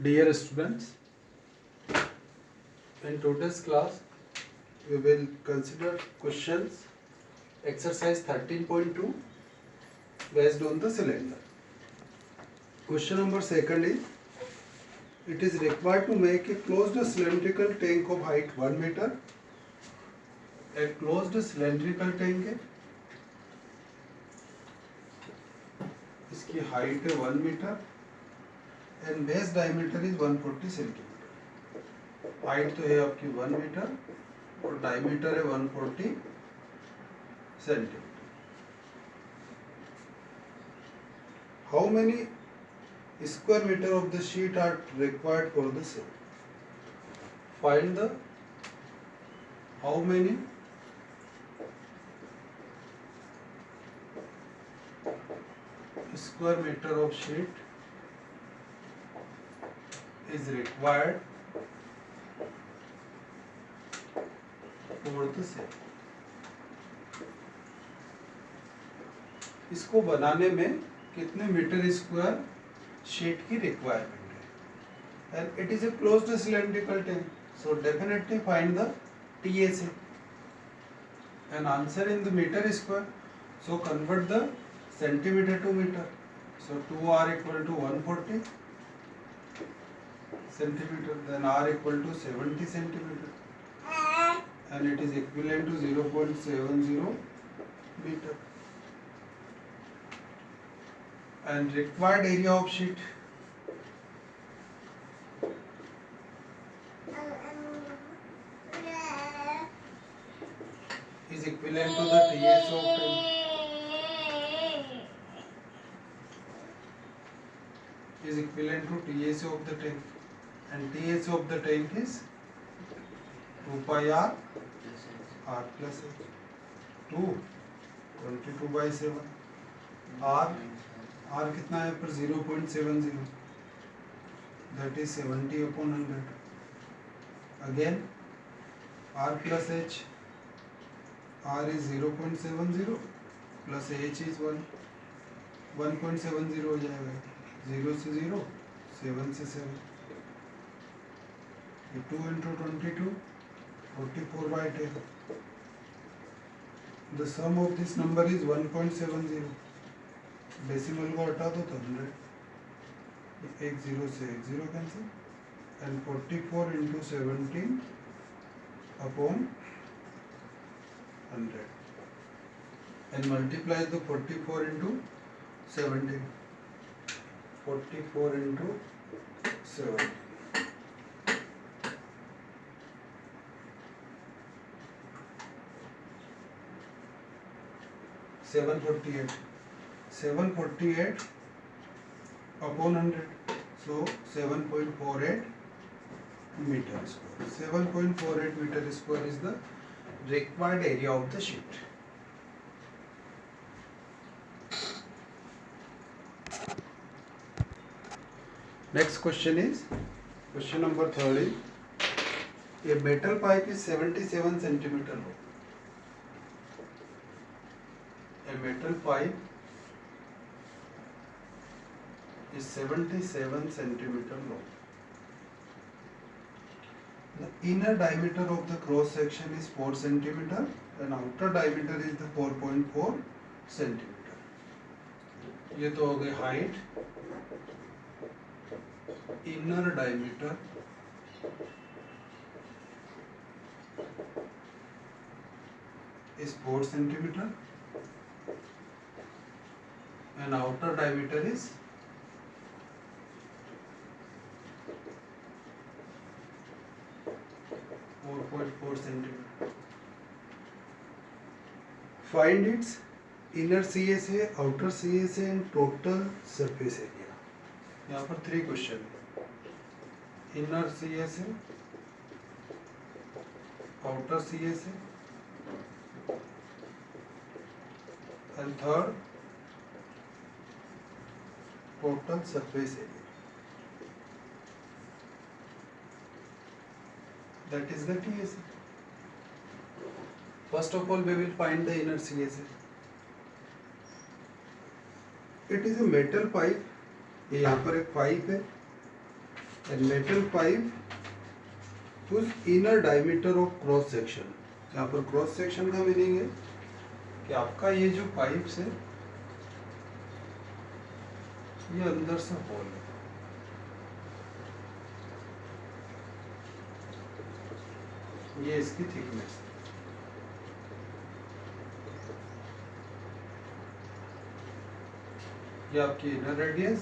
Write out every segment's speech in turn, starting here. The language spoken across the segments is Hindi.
Dear students, in today's class we will consider questions exercise 13.2 based on the cylinder. Question number second is, it is required to make a closed cylindrical tank of height 1 meter. A closed cylindrical tank है, इसकी height है 1 meter and base diameter is 140 centimeter. Height तो है आपकी 1 meter और diameter है 140 centimeter. How many square meter of the sheet are required for the same? Find the how many square meter of sheet is required for the same. इसको बनाने में कितने मीटर स्क्वायर शीट की रिक्वायरमेंट है, and it is a closed cylindrical tank, so definitely find the TSA and answer in the meter square. So convert the centimeter to meter. So 2R equal to 140 centimeter, then R equal to 70 centimeter, and it is equivalent to 0.70 meter. And required area of sheet is equivalent to the TS of tank. Is equivalent to TS of the tank, and TS of the tank is 2 pi R plus H. 22 by 7. R कितना है पर 0.70, that is 70 upon 100. Again R plus H, R is 0.70 plus H is 1.70 हो जाएगा, 0 से 0, 7 से 7. 2 into 22, 44 by 10. The sum of this number is 1.70. Decimal को हटा दो तो 100, एक जीरो से एक zero cancel, and 44 into 17 upon 100 and multiply the 44 into 17. 44 into 17. 748 upon 100, so 7.48 meter square. 7.48 meter square is the required area of the sheet. Next question is, question number 3 is, a metal pipe is 77 centimeter long. A metal pipe is 77 centimeter long. The inner diameter of the cross section is 4 centimeter and outer diameter is the 4.4 centimeter. ये तो हो गई height. Inner diameter is 4 centimeter and outer diameter is 4.4 centimeter. Find its inner CSA, outer CSA and total surface area. यहाँ पर 3 क्वेश्चन है. Inner CSA, outer CSA and third total surface area. That is the TSA. First of all, we will find the inner CSA. It is a metal pipe. ये यहाँ पर एक पाइप है A metal pipe whose inner diameter of cross section, यहाँ पर क्रॉस सेक्शन का मीनिंग है कि आपका ये जो पाइप्स है ये अंदर से होल है, ये इसकी थिकनेस है। ये आपकी इनर रेडियस,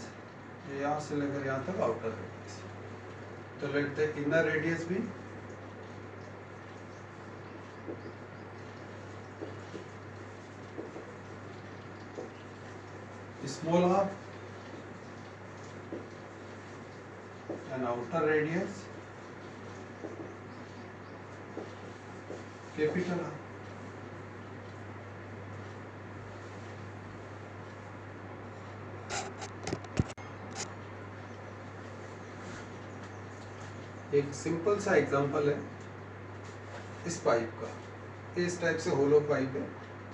ये यहाँ से लेकर यहाँ तक आउटर रेडियस। तो लेट द इनर रेडियस भी small r and outer radius capital R. एक सिंपल सा एग्जांपल है इस पाइप का, इस टाइप से होलो पाइप है,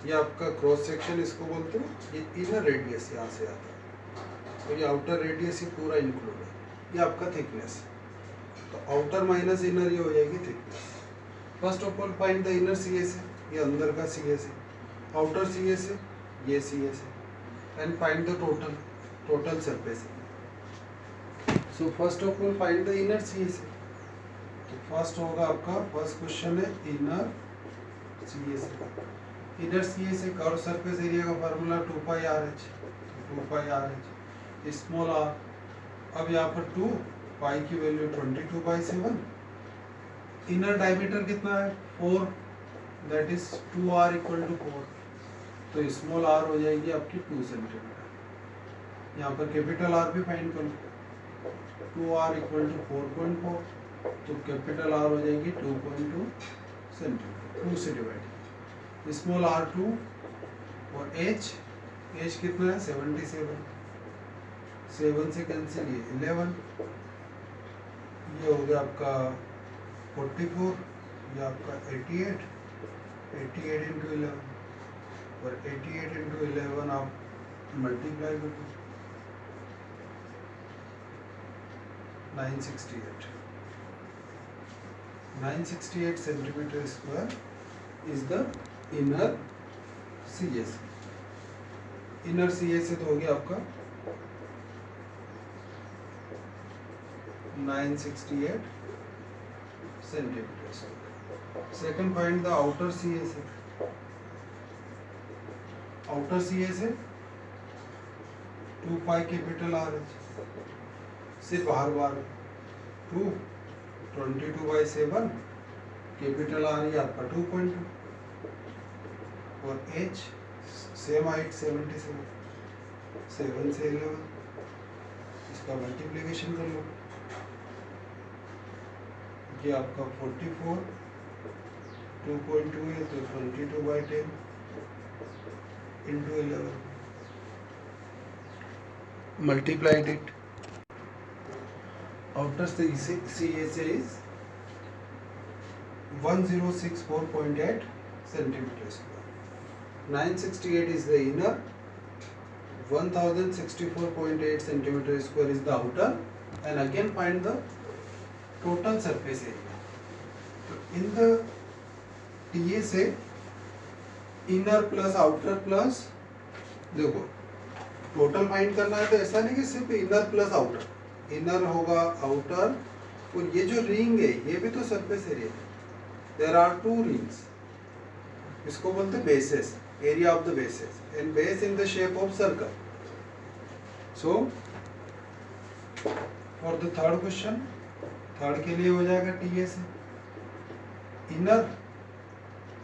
ये आपका क्रॉस सेक्शन इसको बोलते हैं, ये इनर रेडियस यहाँ से आता है और ये आउटर रेडियस ही पूरा इंक्लूड है, ये आपका थिकनेस। तो आउटर माइनस इनर ये हो जाएगी thickness. First of all find the inner C S है, ये अंदर का सी एस है, आउटर सी एस है, ये सी एस है, and find the total surface है। So first of all find the inner C S है, तो फर्स्ट होगा आपका, फर्स्ट क्वेश्चन है इनर सी एस है। इधर सी एस है, कर्व सरफेस एरिया का formula 2 pi R H, 2 pi R H small R. अब यहाँ पर 2 पाई की वैल्यू 22/7, इनर डायमीटर कितना है 4, that is 2r equal to 4, तो स्मॉल आर हो जाएगी आपकी 2 सेंटीमीटर। यहाँ पर कैपिटल आर भी फाइंड कर लो, 2r इक्वल टू 4.4, तो कैपिटल आर हो जाएगी 2.2 सेंटीमीटर, 2 से डिवाइड। स्मॉल r2 और h कितना है 77, 7 से कैंसिल, ये 11, ये हो गया आपका 44, ये आपका 88 इंटू 11, और 88 इंटू 11 आप मल्टीप्लाई कर दो, 968 centimetre square is the inner C S. Inner C S तो हो गया आपका 968 centimetre. Second find the outer C S है, आउटर सी एस है 2 पाई कैपिटल आर एच, सिर्फ बाहर 2, 22/7 कैपिटल आर ये आपका 2.2, और h सेम हाइट 77, 7 से 11, इसका मल्टीप्लिकेशन कर लो, ये आपका 44, 2.2 है तो 22/10 into 11, multiplied it. Outer CAC is 1064.8 centimeters square. 968 is the inner, 1064.8 centimeters square is the outer, and again find the total surface area. So in the TA से inner plus outer plus, देखो टोटल फाइंड करना है तो ऐसा नहीं कि सिर्फ इनर प्लस आउटर, इनर होगा आउटर, और ये जो रिंग है ये भी तो सरफेस एरिया है। देयर आर 2 रिंग्स, इसको बोलते हैं bases, area of the bases, and base in the shape of circle. So for the third question, third के लिए हो जाएगा टीए से इनर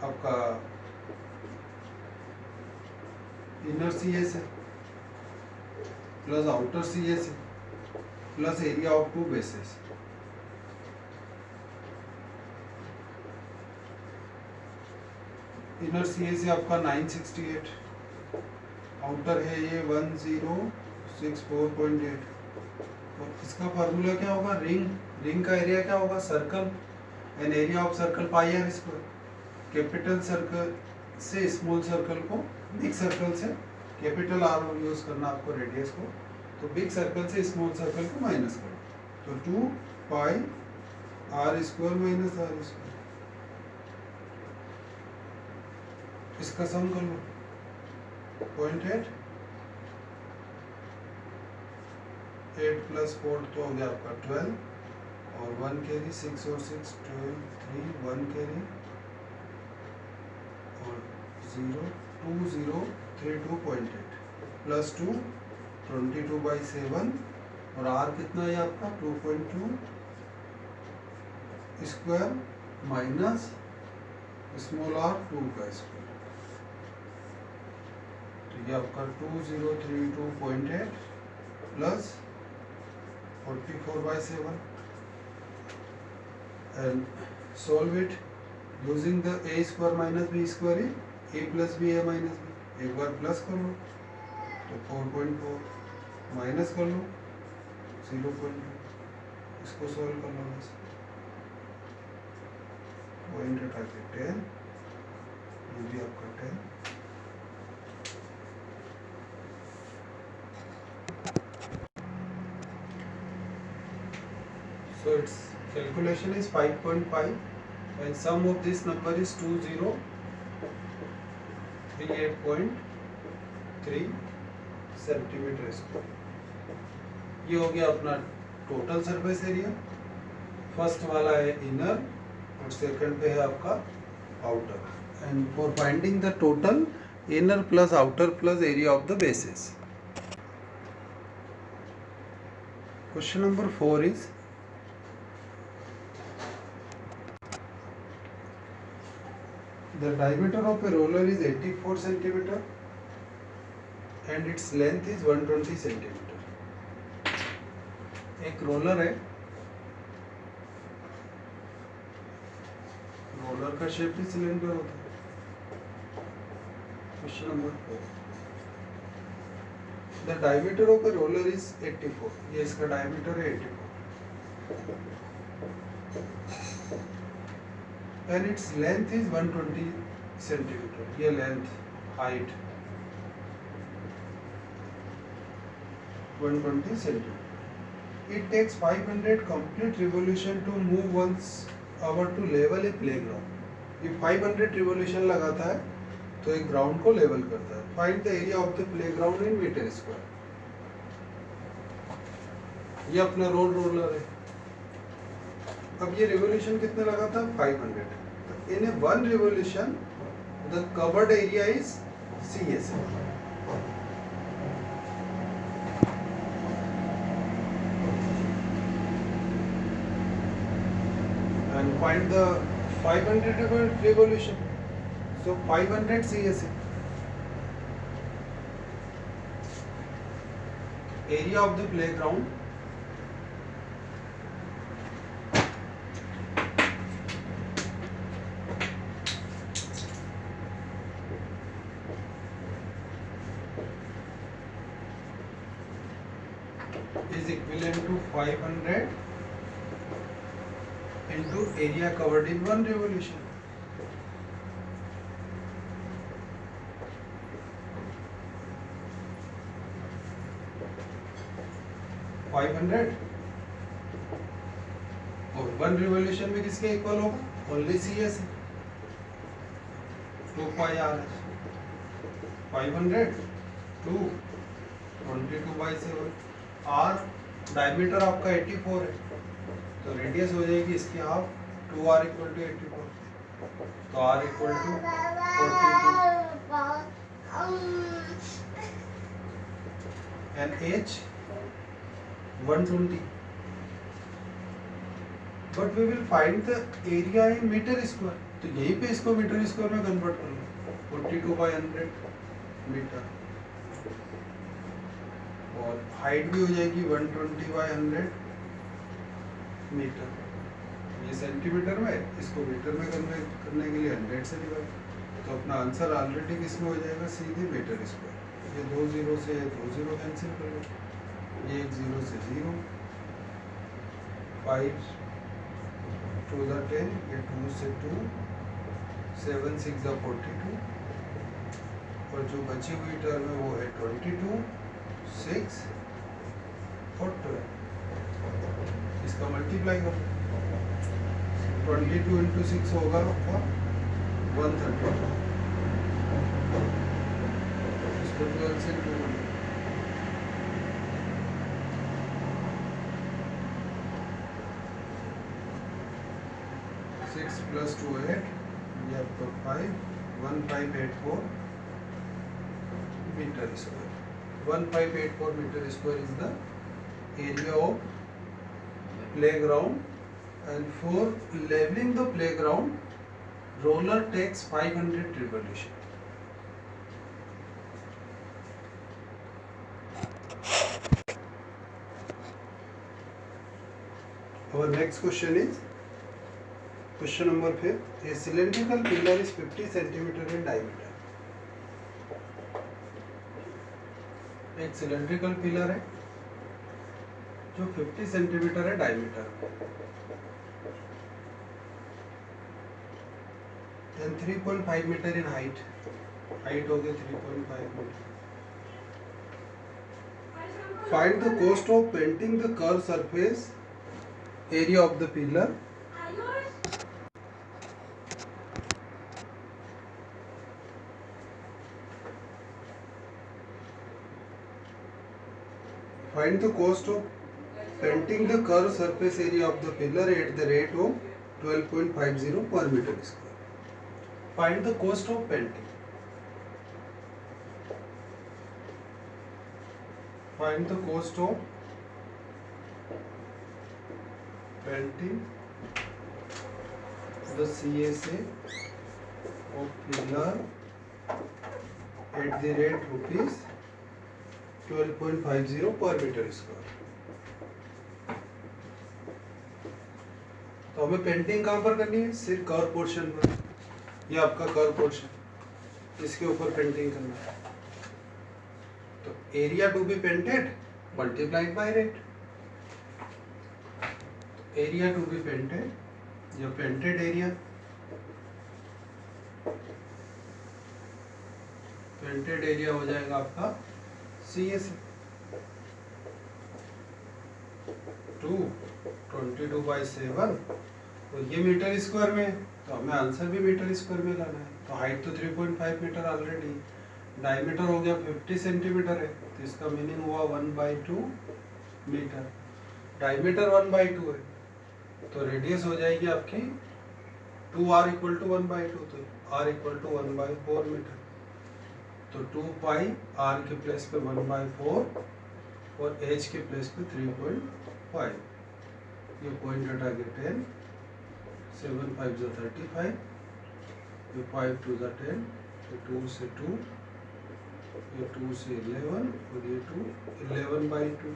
आपका इनर सीएस है प्लस आउटर सीएस है plus area of 2 bases. Inner CS है आपका 968, आउटर है ये 1064.8, और इसका फार्मूला क्या होगा, रिंग का एरिया क्या होगा, circle, and area of circle pi R square. Capital circle से स्मॉल सर्कल को, बिग सर्कल से कैपिटल आर यूज करना आपको रेडियस को, तो बिग सर्कल से स्मॉल सर्कल को माइनस करो, तो 2 pi R square minus R square, इसका सम कर लो 0.8, 8 प्लस 4 तो हो गया आपका 12, और 1 कैरी, 6 और 6 12, 3 1 कैरी और 0 2032.8 प्लस 2 22/7, और आर कितना है आपका 2.2 स्क्वायर माइनस स्मॉल आर 2 का स्क्वायर, तो ये आपका 2032.8 plus 44/7, and solve it using the a square minus b square is a plus b a minus b, एक बार प्लस कर लो तो 4.4 माइनस कर लो 0.2, इसको सॉल्व कर लो बस, पॉइंट हटा के 10, ये भी आपका 10, so its calculation is 5.5 and sum of this number is 2038.3 centimetre square. ये हो गया अपना टोटल सरफेस एरिया, फर्स्ट वाला है इनर और सेकंड पे है आपका outer, and for finding the total inner plus outer plus area of the basis. Question number 4 is the diameter of a roller is 84 centimeter and its length is 120 centimeter। एक रोलर है, रोलर का शेप भी सिलेंडर होता है। Question number 4, the diameter of a roller is 84, ये इसका डायमीटर है 84 and its length is 120 centimeter, ये length height 120 centimeter। It takes 500 complete revolution to move once hour to level a playground। ये 500 revolution लगाता है तो एक ग्राउंड को लेवल करता है। Find the area of the playground in meter square। ये अपना रोलर है, अब ये रिवोल्यूशन कितने लगा था 500, in a one revolution the covered area is CSA। and find the 500 revolution, so 500 CSA, area of the playground is equivalent to 500 into area covered in one revolution। और वन रिवोल्यूशन में किसके इक्वल होगा, only CS, 2 pi R, 500 to 22/7, R diameter आपका 84 है तो रेडियस हो जाएगी इसकी हाफ, 2r = 84, तो r = 42 and h 120, but we will find the area in meter square, तो यहीं पे इसको मीटर स्क्वायर में कन्वर्ट कर लो, 42/100 मीटर, और हाइट भी हो जाएगी 120/100 मीटर। ये सेंटीमीटर में, इसको मीटर में कन्वर्ट करने के लिए 100 से डिवाइड, तो अपना आंसर ऑलरेडी किसमें हो जाएगा, सीधे मीटर स्क्वायर। ये 2 0 से 2 0 कैंसिल कर लो, ये 1 0 से 0, 5 2 * 10, ये 2 से 2, 7 6 = 42, और जो बची हुई टर्म है वो है 22 6 और 12। इसका मल्टीप्लाई करो, 22 इंटू 6 होगा आपका 132, इसको 12 से इंटू 6 प्लस 2 8, ये आपका 1584 metre square. 1584 metre square is the area of playground, and for leveling the playground roller takes 500 revolution. Our next question is question number 5. A cylindrical pillar is 50 centimeter in diameter. एक सिलेंड्रिकल पिलर है जो 50 सेंटीमीटर है diameter and 3.5 metre in height. Height हो गई 3.5 metre. Find the cost of painting the curve surface area of the pillar. Find the cost of painting the curved surface area of the pillar at the rate of 12.50 per meter square. Find the cost of painting. Find the cost of painting the CSA of pillar at the rate rupees 12.50 per metre square. तो हमें पेंटिंग कहाँ पर करनी है? सिर्फ कर्व पोर्शन पर. ये आपका कर्व पोर्शन, इसके ऊपर पेंटिंग करना है. तो area to be painted multiplied by rate. Area to be painted, या पेंटेड एरिया, पेंटेड एरिया हो जाएगा आपका CS 22/7. तो ये मीटर स्क्वायर में है, तो हमें आंसर भी मीटर स्क्वायर में लाना है. तो हाइट तो 3.5 मीटर ऑलरेडी, डायमीटर हो गया 50 सेंटीमीटर है, तो इसका मीनिंग हुआ 1/2 मीटर. डायमीटर 1/2 है, तो रेडियस हो जाएगी आपकी 2r = 1/2, तो r = 1/4 मीटर. तो 2 पाई r के प्लेस पे 1/4 और h के प्लेस पे 3.5. ये पॉइंट हटा के 10, 7 5 = 35, ये 5 2 = 10, ये 2 से 2, ये 2 से 11 और ये 2 11/2.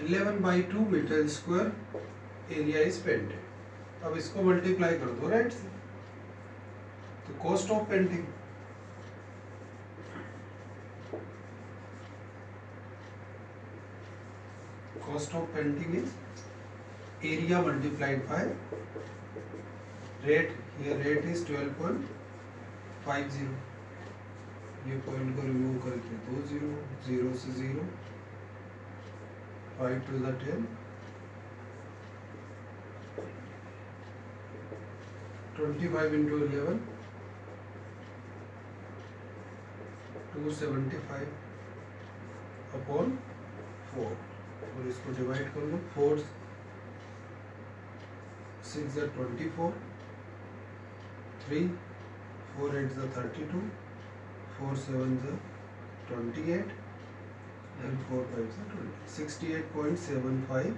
11/2 metre square area is painted. अब इसको मल्टीप्लाई कर दो राइट से. तो cost of painting, cost of painting is area multiplied by rate. Here rate is 12.50. ये पॉइंट को रिमूव करके 2 0, 0 से 0, 5 2 = 10, 25 into 11, 275 upon 4. और इसको डिवाइड कर लो. 4 6 = 24, 3 4 8 = 32, 4 7 = 28, and 4 5 = 20. 68.75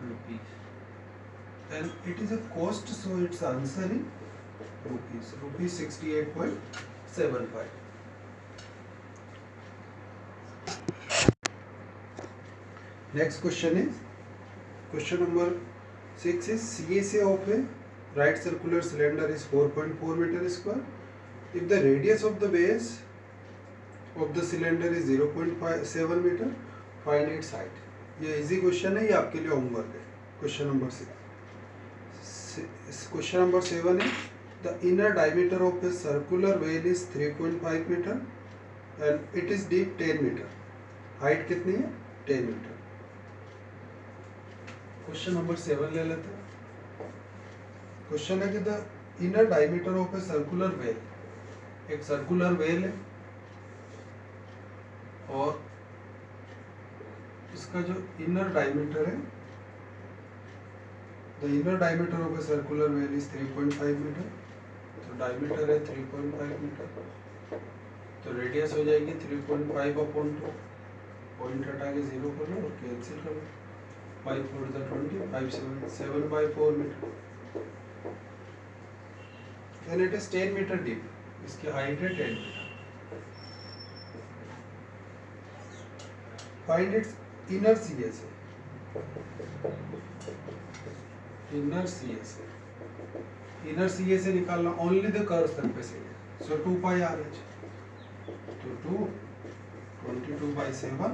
rupees. And it is a cost, so its answer is rupees. Rupees 68.75. Next question is question number 6 is CSA of a right circular cylinder is 4.4 meter square. If the radius of the base of the cylinder is 0.7 meter, find its height. ये easy question है, ये आपके लिए homework है. Question number 6. Question number 7 is the inner diameter of a circular well is 3.5 meter and it is deep 10 meter. Height कितनी है? 10 meter. क्वेश्चन नंबर 7 ले लेते हैं। क्वेश्चन है कि the inner diameter of a circular well, एक सर्कुलर वेल है और इसका जो इनर डायमीटर है, the inner diameter of a circular well is 3.5 metre. तो डायमीटर है 3.5 मीटर, तो रेडियस हो जाएगी 3.5 अपॉन 2, पॉइंट हटा के 0 कर लो और कैंसिल कर लो। 5 4 the 20, 5 7 by 4 metre. Then it is 10 metre deep, इसकी हाइट है 10 metre. Find its inner CSA, inner CSA, inner CSA निकालना only the curve surface area. So 2 pi RH, तो 2 22 by 7,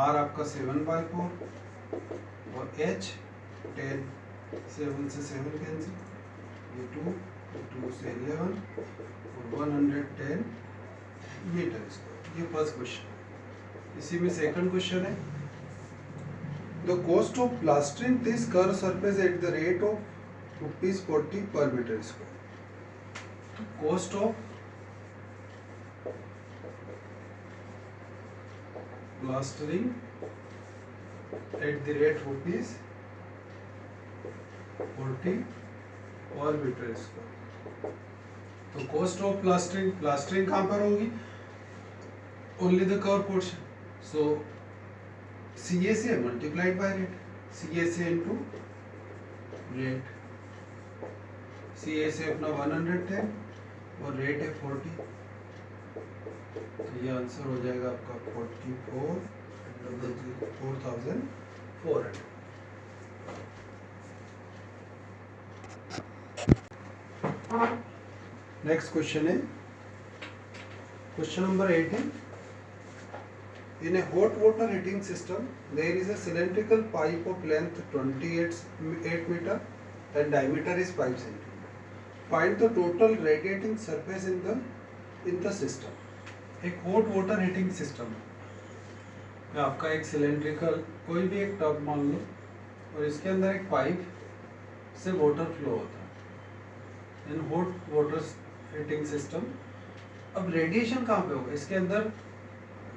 R आपका 7 by 4 और H 10, 7 से 7 कैंसिल, ये 2 से 11 और 110 मीटर स्क्वायर। ये फर्स्ट क्वेश्चन है। इसी में सेकंड क्वेश्चन है, the cost of plastering this curve surface at the rate of ₹40 per metre square. Cost of plastering at the rate ₹40 per metre square. तो कॉस्ट ऑफ प्लास्टरिंग, प्लास्टरिंग कहां पर होगी? Only the curve portion. So CSA multiplied by rate, CSA into rate. CSA अपना 110 और रेट है 40, तो ये आंसर हो जाएगा आपका 44,400। नेक्स्ट क्वेश्चन है question number 18। In a hot water heating system, there is a cylindrical pipe of length 28 meter and diameter is 5 centimeter. Find the total radiating surface in the system. एक hot water heating system में आपका एक cylindrical कोई भी एक टब मान लो और इसके अंदर एक पाइप से वाटर फ्लो होता है। इन hot water heating system, अब रेडिएशन कहाँ पे होगा? इसके अंदर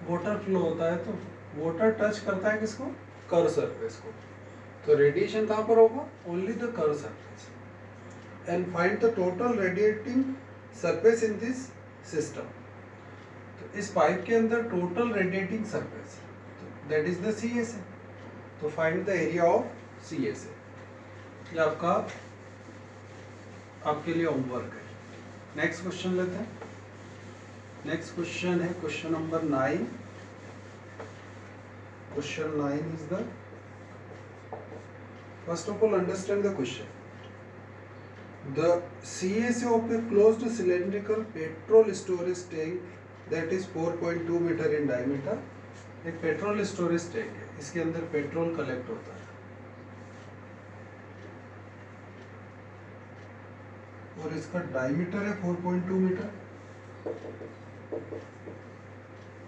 वाटर फ्लो होता है तो वाटर टच करता है किसको? कर्व सरफेस को। तो रेडिएशन कहाँ पर होगा? Only the curve surface. And find the total radiating surface in this system. तो इस पाइप के अंदर total radiating surface, that is the CSA। तो find the area of CSA। ये आपके लिए होमवर्क है। नेक्स्ट क्वेश्चन लेते हैं। नेक्स्ट क्वेश्चन है question number 9। Question 9 is the, first of all understand the question. The CSA of a closed cylindrical petrol storage tank that is 4.2 metre in diameter. एक पेट्रोल स्टोरेज टैंक है, इसके अंदर पेट्रोल कलेक्ट होता है और इसका डायमीटर है 4.2 मीटर,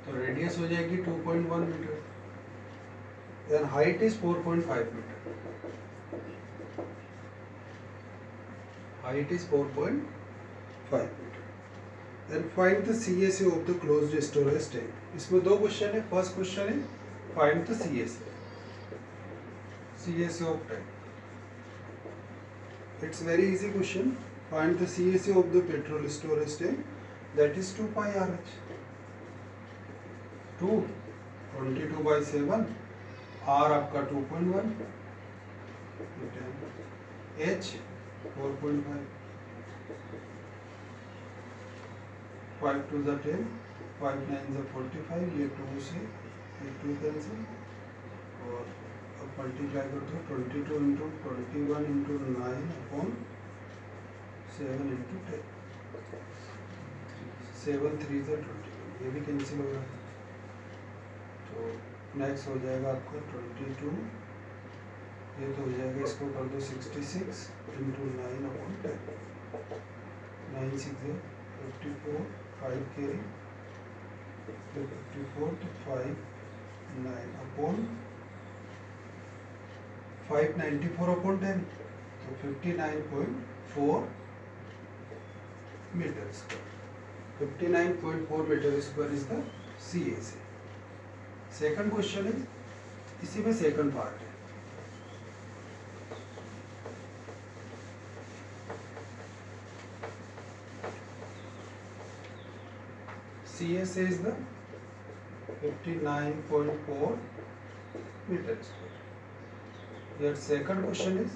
तो रेडियस हो जाएगी 2.1 metre and height is 4.5 metre. Height is 4.5 metre and find the CSA of the closed storage tank. इसमें दो क्वेश्चन है। फर्स्ट क्वेश्चन है find the CSA of tank. It's very easy question. Find the CSA of the petrol storage tank, that is 2 pi RH। 2 22 by 7, R आपका 2.1, H 4.5, 5 to the 10, 5 9 the 45, ये 2 से ये 2 कैंसिल और अब मल्टीप्लाई कर दो 22 इंटू 21 इंटू 9 अपॉन 7 इंटू 10, 7 3 से 21, ये भी कैंसिल हो रहा है। तो नेक्स्ट हो जाएगा आपका 22, ये तो हो जाएगा, इसको कर दो 66 इंटू 9 अपॉन 10, 9 6 54, 5 कैरी, 54 तो 5 9 अपॉन 594/10, तो 59.4 metre square. 59.4 metre square is the CAC. Second question is, इसी में सेकंड पार्ट है. CAC is the 59.4 meter square. Your second question is,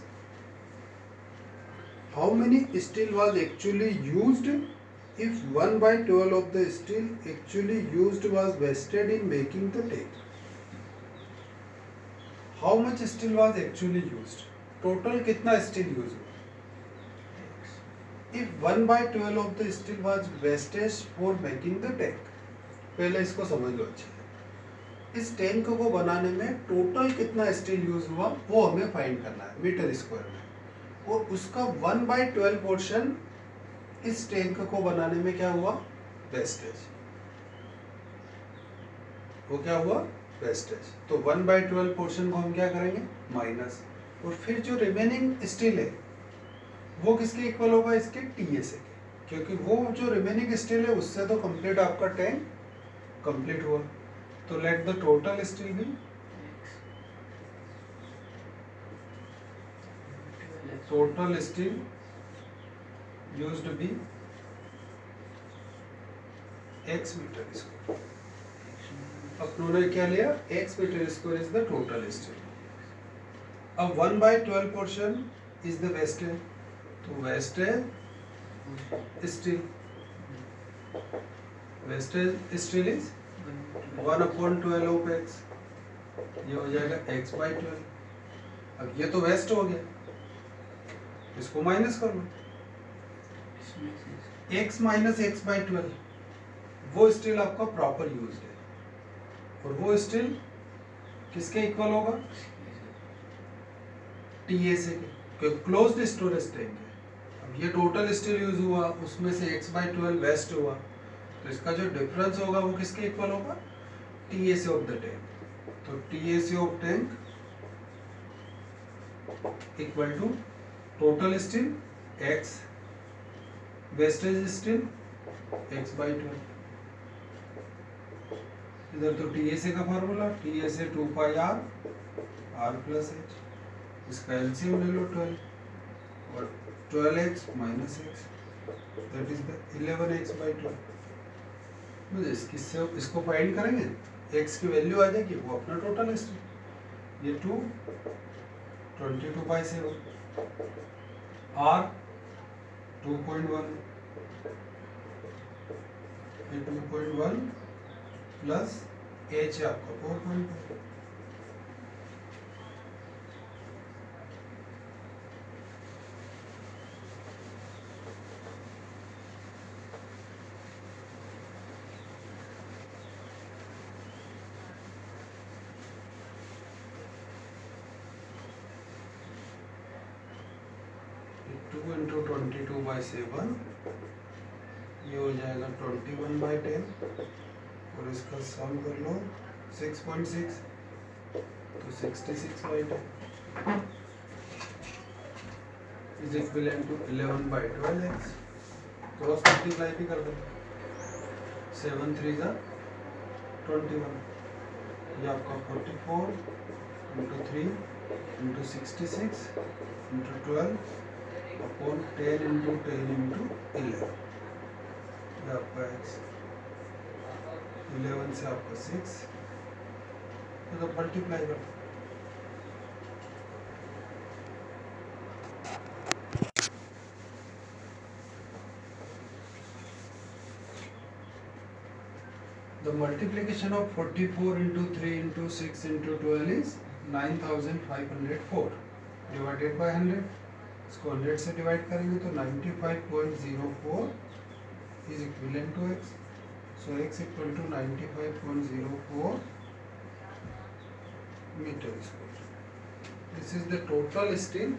how many steel was actually used if 1/12 of the steel actually used was wasted in making the tape? How much steel was actually used? Total कितना steel use हुआ? If 1/12 of the steel was wastage for making the tank. पहले इसको समझ लो अच्छे से. इस टैंक को बनाने में टोटल कितना स्टील यूज हुआ वो हमें फाइंड करना है मीटर स्क्वायर में, और उसका 1/12 पोर्शन इस टैंक को बनाने में क्या हुआ? वेस्टेज. वो क्या हुआ? वेस्टेज. तो 1/12 पोर्शन को हम क्या करेंगे? माइनस. और फिर जो रिमेनिंग स्टील है वो किसके इक्वल होगा? इसके TSA के, क्योंकि वो जो रिमेनिंग स्टील है उससे तो कंप्लीट आपका टैंक कंप्लीट हुआ. तो let the total steel be, total steel used be x metre square. अपनों ने क्या लिया? x metre square is the total steel. अब 1/12 पोर्शन इज द वेस्टेज. तो wastage steel, wastage steel is 1/12 of x. ये हो जाएगा x/12. अब ये तो वेस्ट हो गया, इसको माइनस कर लो. x माइनस x/12 वो स्टील आपका प्रॉपर यूज है, और वो स्टील किसके इक्वल होगा? TSA के, क्योंकि क्लोज्ड स्टोरेज टैंक है. अब ये टोटल स्टील यूज हुआ, उसमें से x/12 वेस्ट हुआ, तो इसका जो डिफरेंस होगा वो किसके इक्वल होगा? TSA of the tank. तो TSA of tank equal to total steel x, wastage steel x/12. इधर तो TSA का formula TSA 2πr r plus h. इसका एलसीएम ले लो 12, और 12x minus x, that is the 11x/12. इसको फाइंड करेंगे, x की वैल्यू आ जाएगी, वो अपना टोटल स्टील. ये 2 22/7, r 2.1, ये 2.1 प्लस h है आपका 4.5. इंटू 22/7, ये हो जाएगा 21/10, और इसका सम कर लो 6.6, तो 66/10 is equivalent to 11/12x. Cross multiply भी कर दो, 7 3 जा 21, ये आपका 44 into 3 into 66 into 12 upon 10 into 10 into 11. ये आपका x, 11 से आपका 6, तो मल्टीप्लाई कर. The multiplication of 44 into 3 into 6 into 12 is 9504 divided by 100. इसको 100 से डिवाइड करेंगे तो 95.04 is equivalent to x. So x equal to 95.04 meter square. This is the total steel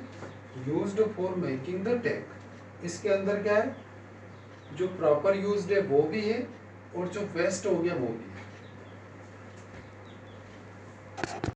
used for making the tank. इसके अंदर क्या है? जो प्रॉपर यूज्ड है वो भी है, और जो वेस्ट हो गया वो भी.